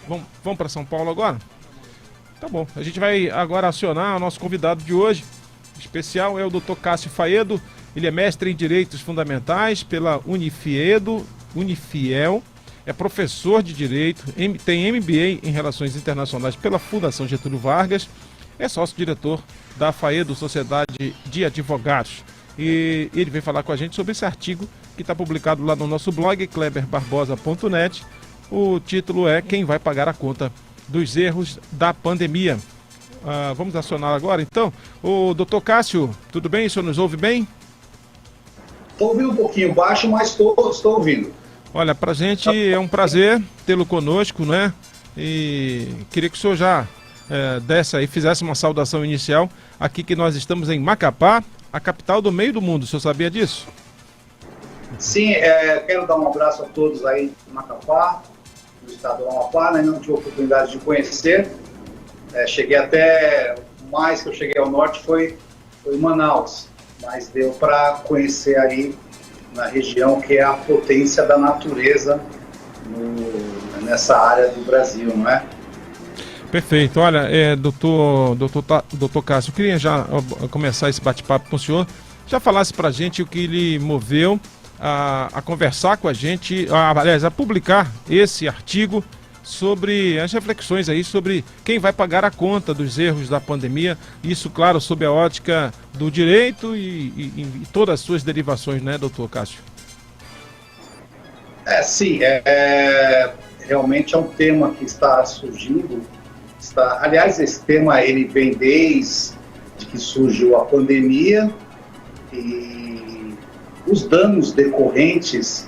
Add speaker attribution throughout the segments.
Speaker 1: Vamos para São Paulo agora? Tá bom, a gente vai agora acionar o nosso convidado de hoje, especial, é o Dr. Cássio Faedo. Ele é mestre em Direitos Fundamentais pela Unifiel, é professor de Direito, tem MBA em Relações Internacionais pela Fundação Getúlio Vargas, é sócio-diretor da Faedo Sociedade de Advogados. E ele vem falar com a gente sobre esse artigo que está publicado lá no nosso blog, kleberbarbosa.net. O título é Quem vai pagar a conta dos erros da pandemia. Vamos acionar agora, então. O doutor Cássio, tudo bem? O senhor nos ouve bem?
Speaker 2: Estou ouvindo um pouquinho baixo, mas estou ouvindo.
Speaker 1: Olha, para a gente é um prazer tê-lo conosco, né? E queria que o senhor já fizesse uma saudação inicial aqui, que nós estamos em Macapá, a capital do meio do mundo. O senhor sabia disso?
Speaker 2: Sim, quero dar um abraço a todos aí em Macapá, no estado do Amapá, né? Não tive a oportunidade de conhecer. Cheguei até, mais que eu cheguei ao norte foi Manaus, mas deu para conhecer aí na região que é a potência da natureza nessa área do Brasil, não é?
Speaker 1: Perfeito. Olha, doutor Cássio, eu queria já começar esse bate-papo com o senhor. Já falasse para a gente o que lhe moveu a conversar com a gente, aliás, a publicar esse artigo sobre as reflexões aí sobre quem vai pagar a conta dos erros da pandemia. Isso, claro, sob a ótica do direito e todas as suas derivações, né, doutor Cássio?
Speaker 2: Sim, realmente é um tema que está surgindo. Aliás, esse tema ele vem desde que surgiu a pandemia, e os danos decorrentes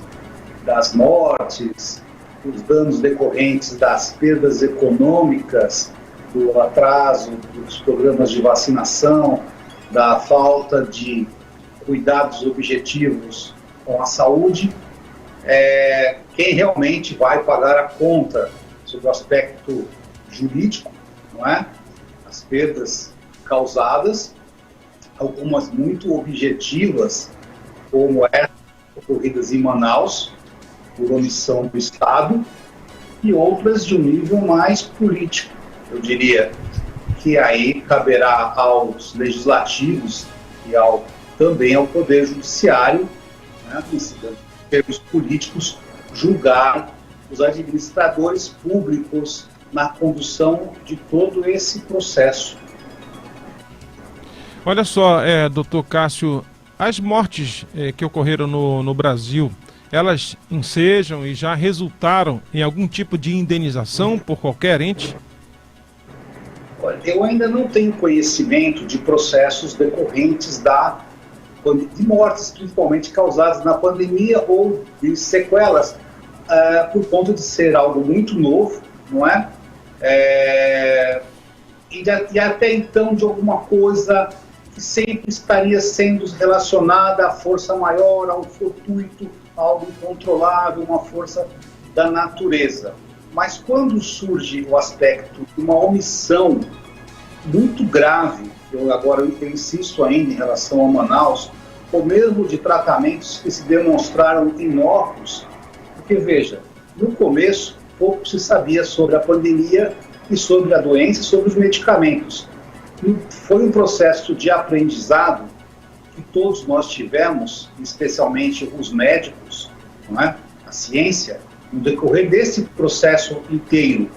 Speaker 2: das mortes, os danos decorrentes das perdas econômicas, do atraso dos programas de vacinação, da falta de cuidados objetivos com a saúde, quem realmente vai pagar a conta sobre o aspecto jurídico, não é? As perdas causadas, algumas muito objetivas, como ocorridas em Manaus, por omissão do Estado, e outras de um nível mais político. Eu diria que aí caberá aos legislativos e também ao Poder Judiciário, né, em termos políticos, julgar os administradores públicos na condução de todo esse processo.
Speaker 1: Olha só, doutor Cássio, as mortes que ocorreram no Brasil, elas ensejam e já resultaram em algum tipo de indenização por qualquer ente?
Speaker 2: Olha, eu ainda não tenho conhecimento de processos decorrentes de mortes, principalmente causadas na pandemia ou de sequelas, por conta de ser algo muito novo, não é? E até então de alguma coisa que sempre estaria sendo relacionada à força maior, ao fortuito, a algo incontrolável, uma força da natureza. Mas quando surge o aspecto de uma omissão muito grave, eu insisto ainda em relação a Manaus, ou mesmo de tratamentos que se demonstraram inócuos, porque veja, no começo pouco se sabia sobre a pandemia e sobre a doença e sobre os medicamentos. E foi um processo de aprendizado que todos nós tivemos, especialmente os médicos, não é? A ciência, no decorrer desse processo inteiro.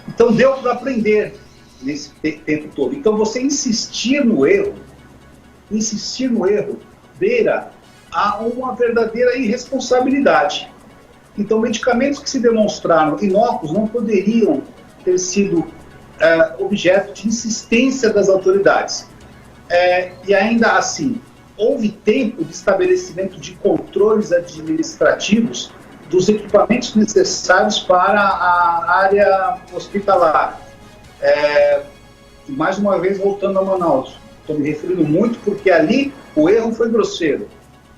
Speaker 2: Então deu para aprender nesse tempo todo. Então você insistir no erro, beira a uma verdadeira irresponsabilidade. Então medicamentos que se demonstraram inócuos não poderiam ter sido objeto de insistência das autoridades. E ainda assim, houve tempo de estabelecimento de controles administrativos dos equipamentos necessários para a área hospitalar. E mais uma vez, voltando a Manaus, estou me referindo muito porque ali o erro foi grosseiro.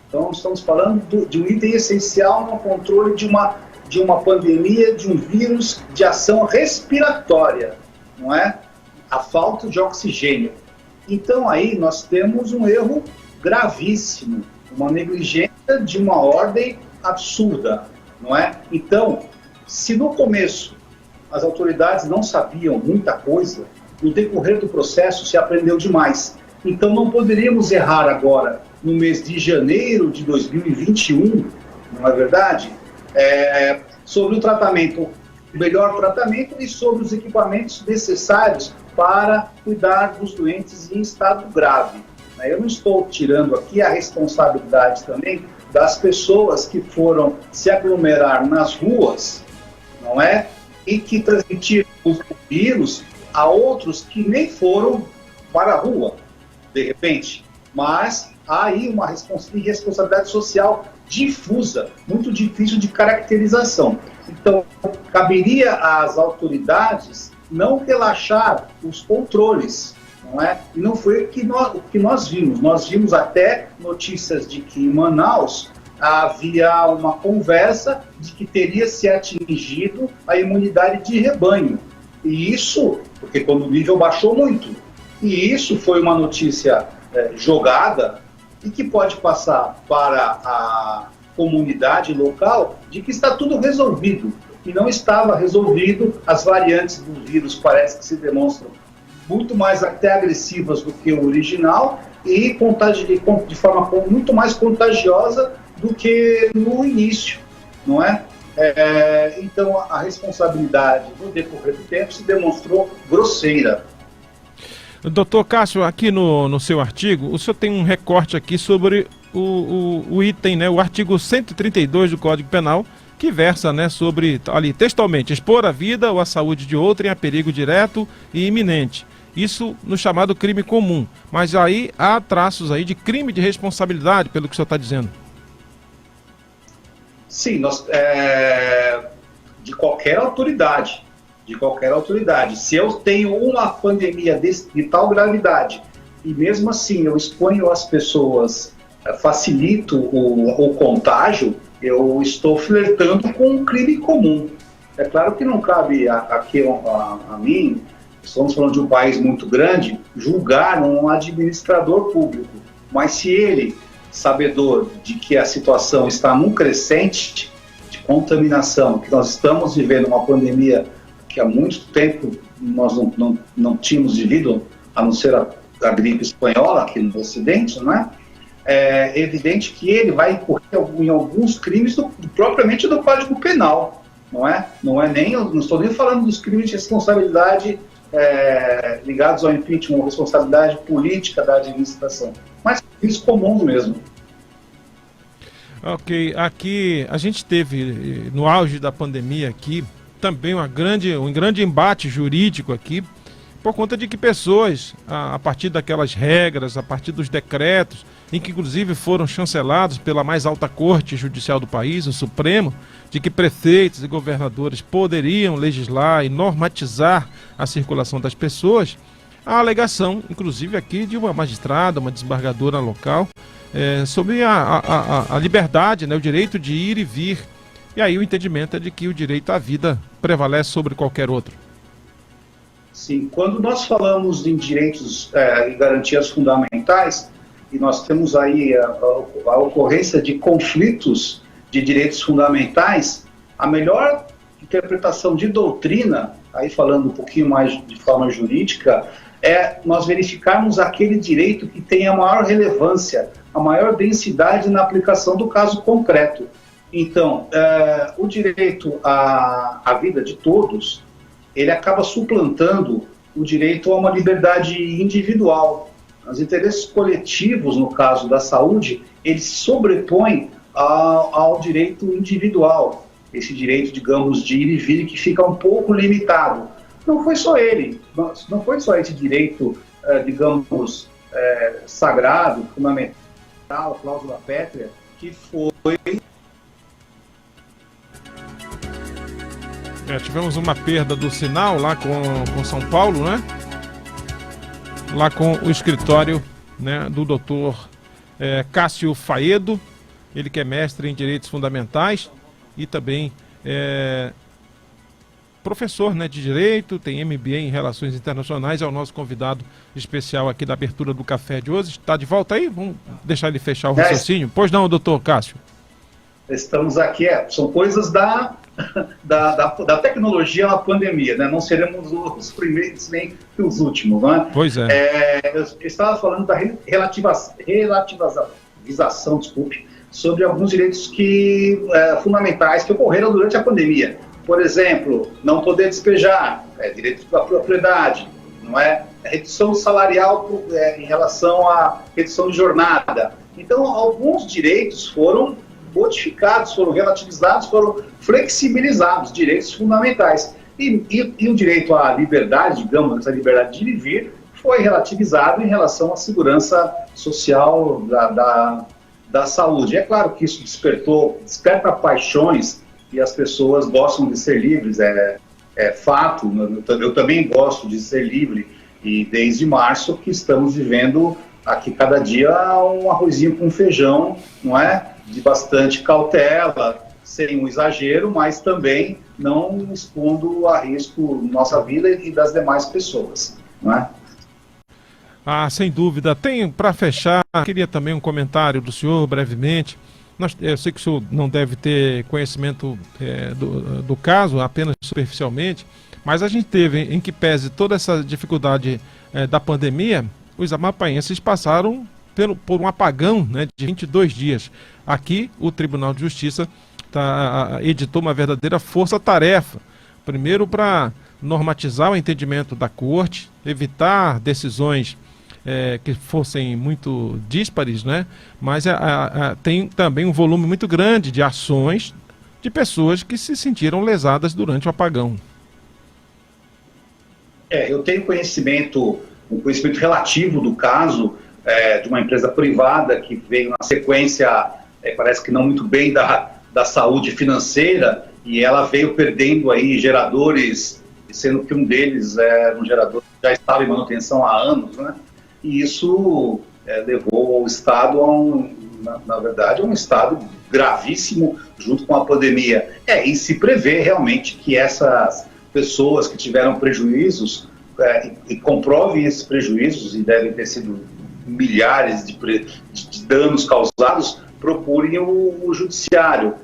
Speaker 2: Então, estamos falando de um item essencial no controle de uma pandemia, de um vírus de ação respiratória, não é? A falta de oxigênio. Então, aí nós temos um erro gravíssimo, uma negligência de uma ordem absurda, não é? Então, se no começo as autoridades não sabiam muita coisa, no decorrer do processo se aprendeu demais. Então não poderíamos errar agora, no mês de janeiro de 2021, não é verdade? Sobre o tratamento, o melhor tratamento e sobre os equipamentos necessários para cuidar dos doentes em estado grave. Eu não estou tirando aqui a responsabilidade também das pessoas que foram se aglomerar nas ruas, não é? E que transmitiram o vírus a outros que nem foram para a rua, de repente. Mas há aí uma responsabilidade social difusa, muito difícil de caracterização. Então, caberia às autoridades não relaxar os controles, não é? E não foi o que nós vimos. Nós vimos até notícias de que em Manaus havia uma conversa de que teria se atingido a imunidade de rebanho. E isso, porque quando o nível baixou muito. E isso foi uma notícia jogada e que pode passar para a comunidade local de que está tudo resolvido. E não estava resolvido. As variantes do vírus parece que se demonstram muito mais até agressivas do que o original e de forma muito mais contagiosa do que no início, não é? Então a responsabilidade no decorrer do tempo se demonstrou grosseira.
Speaker 1: Doutor Cássio, aqui no seu artigo, o senhor tem um recorte aqui sobre o item, né, o artigo 132 do Código Penal, que versa, né, sobre, ali, textualmente, expor a vida ou a saúde de outrem a perigo direto e iminente. Isso no chamado crime comum. Mas aí há traços aí de crime de responsabilidade, pelo que o senhor está dizendo.
Speaker 2: Sim, de qualquer autoridade. Se eu tenho uma pandemia de tal gravidade e mesmo assim eu exponho as pessoas, facilito o contágio, eu estou flertando com um crime comum. É claro que não cabe aqui a mim, estamos falando de um país muito grande, julgar um administrador público. Mas se ele, sabedor de que a situação está num crescente de contaminação, que nós estamos vivendo uma pandemia que há muito tempo nós não tínhamos vivido, a não ser a gripe espanhola aqui no Ocidente, não é? É evidente que ele vai incorrer em alguns crimes propriamente do Código Penal, não é? Não estou nem falando dos crimes de responsabilidade ligados ao impeachment, ou responsabilidade política da administração, mas crimes comuns mesmo.
Speaker 1: Ok, aqui a gente teve, no auge da pandemia aqui, também um grande embate jurídico aqui, por conta de que pessoas, a partir daquelas regras, a partir dos decretos, em que inclusive foram chancelados pela mais alta corte judicial do país, o Supremo, de que prefeitos e governadores poderiam legislar e normatizar a circulação das pessoas, a alegação, inclusive aqui, de uma magistrada, uma desembargadora local, sobre a liberdade, né, o direito de ir e vir. E aí o entendimento é de que o direito à vida prevalece sobre qualquer outro.
Speaker 2: Sim, quando nós falamos em direitos e garantias fundamentais, e nós temos aí a ocorrência de conflitos de direitos fundamentais, a melhor interpretação de doutrina, aí falando um pouquinho mais de forma jurídica, é nós verificarmos aquele direito que tem a maior relevância, a maior densidade na aplicação do caso concreto. Então, o direito à vida de todos, ele acaba suplantando o direito a uma liberdade individual. Os interesses coletivos, no caso da saúde, eles se sobrepõem ao direito individual. Esse direito, digamos, de ir e vir, que fica um pouco limitado. Não foi só ele, não foi só esse direito, digamos, sagrado, fundamental, a cláusula pétrea, que foi...
Speaker 1: Tivemos uma perda do sinal lá com São Paulo, né? Lá com o escritório, né, do doutor Cássio Faedo, ele que é mestre em Direitos Fundamentais e também professor, né, de Direito, tem MBA em Relações Internacionais, é o nosso convidado especial aqui da abertura do Café de hoje. Está de volta aí? Vamos deixar ele fechar o raciocínio. Pois não, doutor Cássio?
Speaker 2: Estamos aqui, são coisas da da tecnologia na pandemia, né? Não seremos os primeiros nem os últimos, né?
Speaker 1: Pois é.
Speaker 2: Eu estava falando da relativização, desculpe, sobre alguns direitos fundamentais que ocorreram durante a pandemia. Por exemplo, não poder despejar, direito da propriedade, não é? Redução salarial em relação à redução de jornada. Então, alguns direitos foram modificados, foram relativizados, foram flexibilizados, direitos fundamentais. E o direito à liberdade, digamos, essa liberdade de ir e vir, foi relativizado em relação à segurança social da saúde. É claro que isso desperta paixões e as pessoas gostam de ser livres, é fato. Eu também gosto de ser livre e desde março que estamos vivendo aqui cada dia um arrozinho com feijão, não é? De bastante cautela, sem um exagero, mas também não expondo a risco nossa vida e das demais pessoas, não é?
Speaker 1: Sem dúvida. Para fechar, queria também um comentário do senhor, brevemente. Eu sei que o senhor não deve ter conhecimento do caso, apenas superficialmente, mas a gente teve, em que pese toda essa dificuldade da pandemia, os amapaenses passaram por um apagão, né, de 22 dias. Aqui, o Tribunal de Justiça editou uma verdadeira força-tarefa. Primeiro, para normatizar o entendimento da Corte, evitar decisões que fossem muito díspares, né? Mas tem também um volume muito grande de ações de pessoas que se sentiram lesadas durante o apagão.
Speaker 2: Eu tenho um conhecimento relativo do caso, de uma empresa privada que veio na sequência, parece que não muito bem da saúde financeira, e ela veio perdendo aí geradores, sendo que um deles um gerador que já estava em manutenção há anos, né? E isso levou o Estado na verdade, a um estado gravíssimo junto com a pandemia. E se prevê realmente que essas pessoas que tiveram prejuízos e comprovem esses prejuízos, e devem ter sido milhares de danos causados, procurem o judiciário.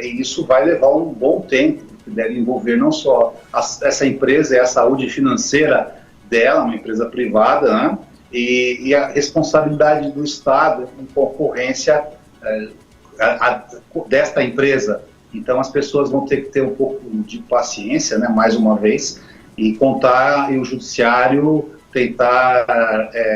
Speaker 2: E isso vai levar um bom tempo, porque deve envolver não só essa empresa e a saúde financeira dela, uma empresa privada, né? E a responsabilidade do Estado em concorrência desta empresa. Então as pessoas vão ter que ter um pouco de paciência, né, mais uma vez, e o judiciário tentar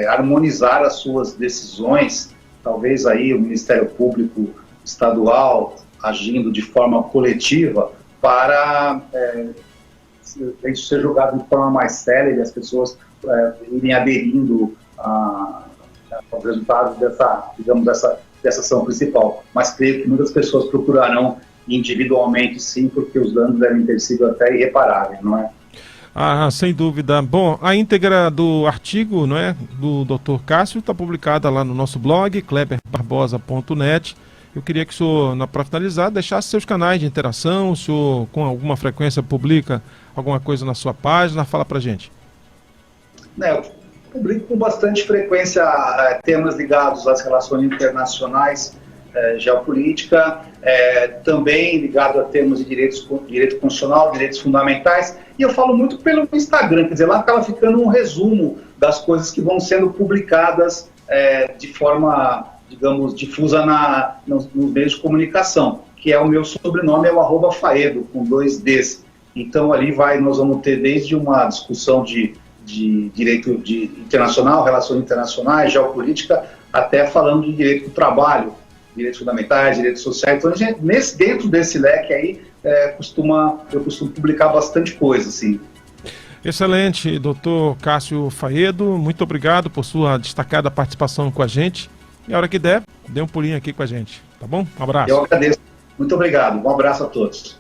Speaker 2: harmonizar as suas decisões, talvez aí o Ministério Público Estadual agindo de forma coletiva para isso ser julgado de forma mais séria e as pessoas irem aderindo ao resultado dessa ação principal. Mas creio que muitas pessoas procurarão individualmente, sim, porque os danos devem ter sido até irreparáveis, não é?
Speaker 1: Sem dúvida. Bom, a íntegra do artigo, não é, do Dr. Cássio está publicada lá no nosso blog, kleberbarbosa.net. Eu queria que o senhor, para finalizar, deixasse seus canais de interação. O senhor, com alguma frequência, publica alguma coisa na sua página? Fala para a gente.
Speaker 2: Eu publico com bastante frequência temas ligados às relações internacionais, geopolítica, também ligado a temas de direito constitucional, direitos fundamentais, e eu falo muito pelo Instagram, quer dizer, lá acaba ficando um resumo das coisas que vão sendo publicadas de forma, digamos, difusa nos meios de comunicação, que é o meu sobrenome, é o @faedo, com 2 Ds. Então ali nós vamos ter desde uma discussão de direito internacional, relações internacionais, geopolítica, até falando de direito do trabalho, direitos fundamentais, direitos sociais. Então, dentro desse leque aí, eu costumo publicar bastante coisa, assim.
Speaker 1: Excelente, doutor Cássio Faedo, muito obrigado por sua destacada participação com a gente. E a hora que der, dê um pulinho aqui com a gente, tá bom? Um abraço.
Speaker 2: Eu agradeço. Muito obrigado. Um abraço a todos.